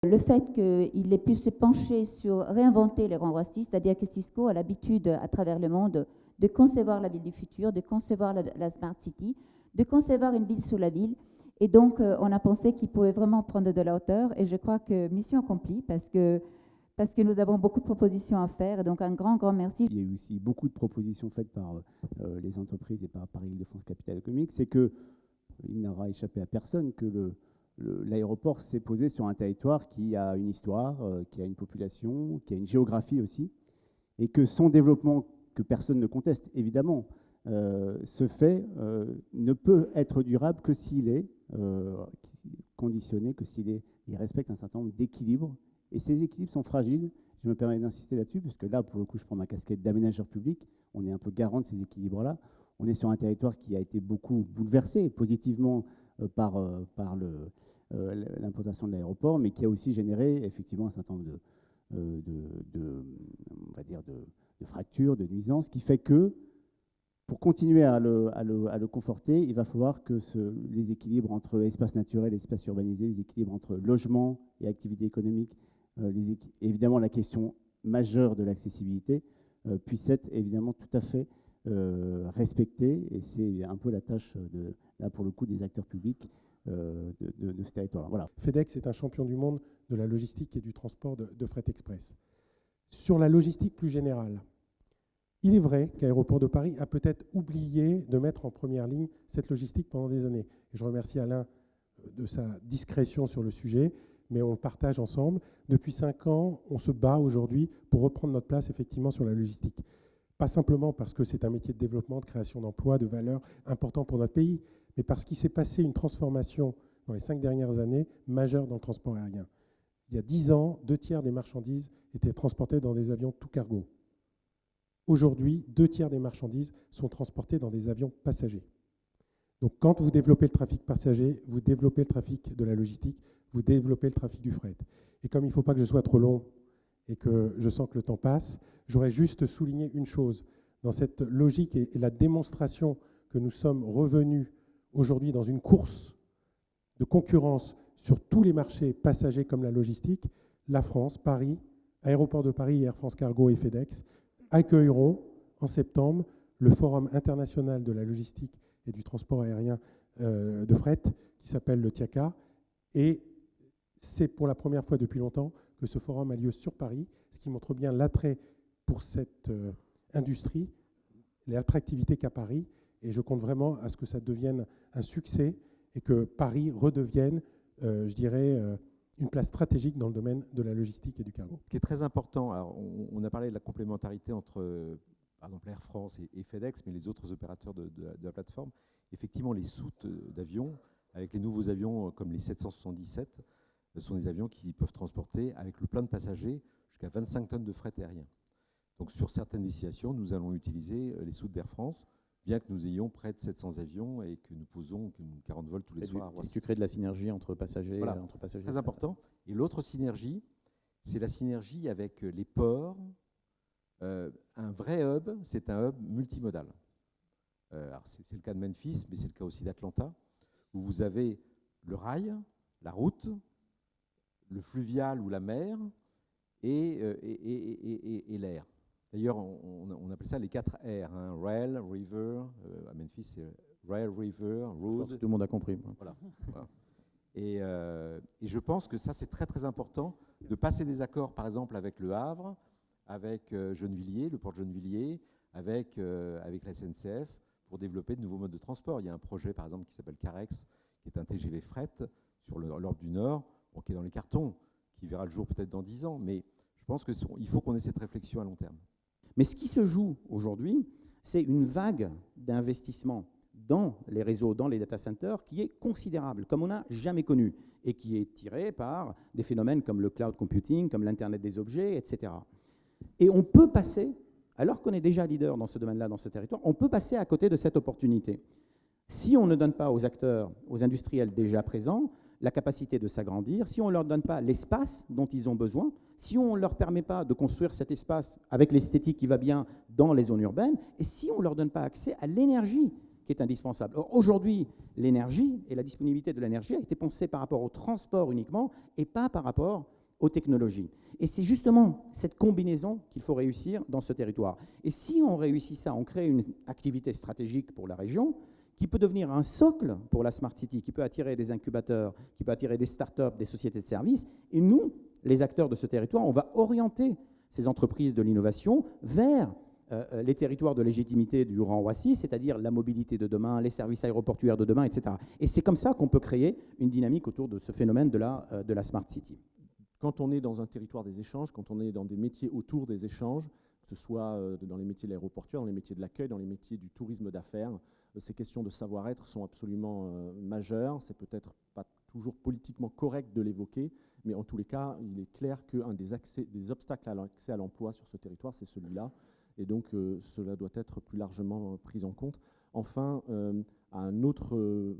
Le fait qu'il ait pu se pencher sur réinventer les grands racistes, c'est-à-dire que Cisco a l'habitude à travers le monde de concevoir la ville du futur, de concevoir la Smart City, de concevoir une ville sous la ville. Et donc, on a pensé qu'il pouvait vraiment prendre de la hauteur. Et je crois que mission accomplie parce que nous avons beaucoup de propositions à faire. Donc, un grand, grand merci. Il y a eu aussi beaucoup de propositions faites par les entreprises et par Île-de-France Capital Économique. C'est qu'il n'aura échappé à personne que l'aéroport s'est posé sur un territoire qui a une histoire, qui a une population, qui a une géographie aussi, et que son développement, que personne ne conteste évidemment, ce fait ne peut être durable que s'il est conditionné, que s'il respecte un certain nombre d'équilibres. Et ces équilibres sont fragiles. Je me permets d'insister là-dessus, parce que là, pour le coup, je prends ma casquette d'aménageur public. On est un peu garant de ces équilibres-là. On est sur un territoire qui a été beaucoup bouleversé positivement par l'implantation de l'aéroport, mais qui a aussi généré effectivement un certain nombre on va dire de fractures, de nuisances, qui fait que pour continuer à le conforter, il va falloir que les équilibres entre espace naturel et espace urbanisé, les équilibres entre logement et activité économique, évidemment la question majeure de l'accessibilité, puissent être évidemment tout à fait respectés. Et c'est un peu la tâche, là pour le coup, des acteurs publics de ce territoire. Voilà. FedEx est un champion du monde de la logistique et du transport de fret express. Sur la logistique plus générale, il est vrai qu'Aéroports de Paris a peut-être oublié de mettre en première ligne cette logistique pendant des années. Et je remercie Alain de sa discrétion sur le sujet, mais on le partage ensemble. Depuis 5 ans, on se bat aujourd'hui pour reprendre notre place effectivement sur la logistique. Pas simplement parce que c'est un métier de développement, de création d'emplois, de valeur important pour notre pays, mais parce qu'il s'est passé une transformation dans les 5 dernières années majeure dans le transport aérien. Il y a 10 ans, 2/3 des marchandises étaient transportées dans des avions tout cargo. Aujourd'hui, 2/3 des marchandises sont transportées dans des avions passagers. Donc quand vous développez le trafic passager, vous développez le trafic de la logistique, vous développez le trafic du fret. Et comme il ne faut pas que je sois trop long et que je sens que le temps passe, j'aurais juste souligné une chose. Dans cette logique et la démonstration que nous sommes revenus aujourd'hui dans une course de concurrence sur tous les marchés passagers comme la logistique, la France, Paris, Aéroports de Paris, Air France Cargo et FedEx accueilleront en septembre le Forum international de la logistique et du transport aérien de fret qui s'appelle le TIACA. Et c'est pour la première fois depuis longtemps que ce forum a lieu sur Paris, ce qui montre bien l'attrait pour cette industrie, l'attractivité qu'a Paris. Et je compte vraiment à ce que ça devienne un succès et que Paris redevienne, je dirais, une place stratégique dans le domaine de la logistique et du cargo. Ce qui est très important, alors on a parlé de la complémentarité entre, par exemple, Air France et FedEx, mais les autres opérateurs de la plateforme. Effectivement, les soutes d'avions, avec les nouveaux avions comme les 777, sont des avions qui peuvent transporter, avec le plein de passagers, jusqu'à 25 tonnes de fret aérien. Donc sur certaines destinations, nous allons utiliser les soutes d'Air France, bien que nous ayons près de 700 avions et que nous posons 40 vols tous les soirs à Roissy. Tu crées de la synergie entre passagers. Voilà, très important. Et l'autre synergie, c'est la synergie avec les ports. Un vrai hub, c'est un hub multimodal. C'est le cas de Memphis, mais c'est le cas aussi d'Atlanta, où vous avez le rail, la route, le fluvial ou la mer et l'air. D'ailleurs, on appelle ça les 4 R, hein. Rail, River, à Memphis, c'est Rail, River, Road. Je pense que tout le monde a compris. Voilà. Et je pense que ça, c'est très, très important de passer des accords, par exemple, avec Le Havre, avec Gennevilliers, le port de Gennevilliers, avec la SNCF, pour développer de nouveaux modes de transport. Il y a un projet, par exemple, qui s'appelle Carex, qui est un TGV fret sur l'Europe du Nord, qui est dans les cartons, qui verra le jour peut-être dans 10 ans. Mais je pense qu'il faut qu'on ait cette réflexion à long terme. Mais ce qui se joue aujourd'hui, c'est une vague d'investissement dans les réseaux, dans les data centers, qui est considérable, comme on n'a jamais connu, et qui est tirée par des phénomènes comme le cloud computing, comme l'Internet des objets, etc. Et on peut passer, alors qu'on est déjà leader dans ce domaine-là, dans ce territoire, on peut passer à côté de cette opportunité. Si on ne donne pas aux acteurs, aux industriels déjà présents, la capacité de s'agrandir, si on ne leur donne pas l'espace dont ils ont besoin, si on ne leur permet pas de construire cet espace avec l'esthétique qui va bien dans les zones urbaines, et si on ne leur donne pas accès à l'énergie qui est indispensable. Or, aujourd'hui, l'énergie et la disponibilité de l'énergie a été pensée par rapport au transport uniquement et pas par rapport aux technologies. Et c'est justement cette combinaison qu'il faut réussir dans ce territoire. Et si on réussit ça, on crée une activité stratégique pour la région qui peut devenir un socle pour la Smart City, qui peut attirer des incubateurs, qui peut attirer des startups, des sociétés de services. Et nous, les acteurs de ce territoire, on va orienter ces entreprises de l'innovation vers les territoires de légitimité du Grand Roissy, c'est-à-dire la mobilité de demain, les services aéroportuaires de demain, etc. Et c'est comme ça qu'on peut créer une dynamique autour de ce phénomène de la Smart City. Quand on est dans un territoire des échanges, quand on est dans des métiers autour des échanges, que ce soit dans les métiers de l'aéroportuaire, dans les métiers de l'accueil, dans les métiers du tourisme d'affaires, ces questions de savoir-être sont absolument majeures. C'est peut-être pas toujours politiquement correct de l'évoquer, mais en tous les cas, il est clair qu'un des obstacles à l'accès à l'emploi sur ce territoire, c'est celui-là. Et donc, cela doit être plus largement pris en compte. Enfin, un autre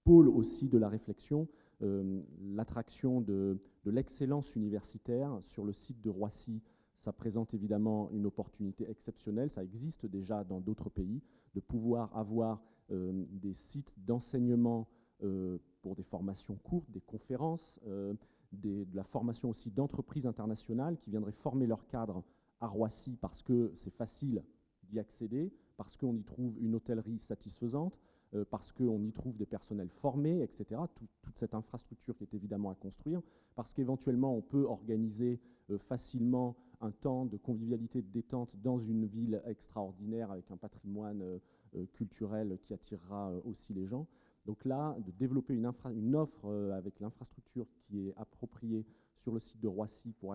pôle aussi de la réflexion, l'attraction de l'excellence universitaire sur le site de Roissy. Ça présente évidemment une opportunité exceptionnelle. Ça existe déjà dans d'autres pays, de pouvoir avoir des sites d'enseignement pour des formations courtes, des conférences, de la formation aussi d'entreprises internationales qui viendraient former leurs cadres à Roissy parce que c'est facile d'y accéder, parce qu'on y trouve une hôtellerie satisfaisante, parce qu'on y trouve des personnels formés, etc. Toute cette infrastructure qui est évidemment à construire, parce qu'éventuellement on peut organiser facilement un temps de convivialité, de détente dans une ville extraordinaire avec un patrimoine culturel qui attirera aussi les gens. Donc là, de développer une offre avec l'infrastructure qui est appropriée sur le site de Roissy pour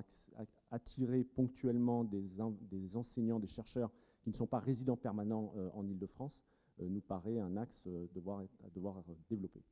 attirer ponctuellement des enseignants, des chercheurs qui ne sont pas résidents permanents en Île-de-France, nous paraît un axe à devoir développer.